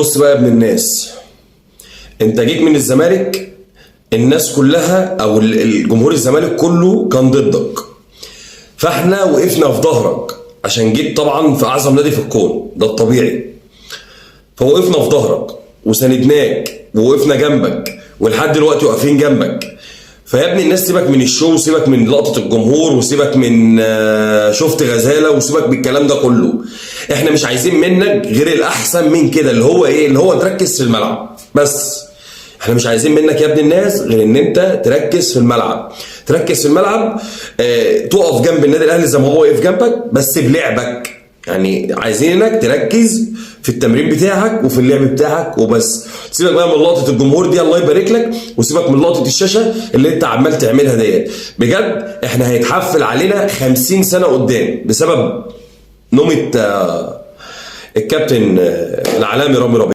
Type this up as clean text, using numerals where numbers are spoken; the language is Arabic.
بص بقى يا ابن الناس، انت جيت من الزمالك. الناس كلها او الجمهور الزمالك كله كان ضدك، فاحنا وقفنا في ظهرك عشان جيت طبعا في اعظم نادي في الكون، ده الطبيعي. فوقفنا في ظهرك وساندناك ووقفنا جنبك ولحد دلوقتي واقفين جنبك. فيا ابني الناس سيبك من الشو وسيبك من لقطة الجمهور وسيبك من شفت غزالة وسيبك بالكلام ده كله. احنا مش عايزين منك غير الاحسن من كده، اللي هو ايه؟ اللي هو تركز في الملعب بس. احنا مش عايزين منك يا ابن الناس غير ان انت تركز في الملعب، تركز في الملعب. تقف جنب النادي الاهلي زي ما هو واقف جنبك بس بلعبك. يعني عايزينك تركز في التمرين بتاعك وفي اللعب بتاعك وبس. سيبك بقى من لقطه الجمهور دي، الله يبارك لك، وسيبك من لقطه الشاشه اللي انت عمال تعملها ديت. بجد احنا هيتحفل علينا 50 سنه قدام بسبب نومه الكابتن العالمي رامي ربيعه.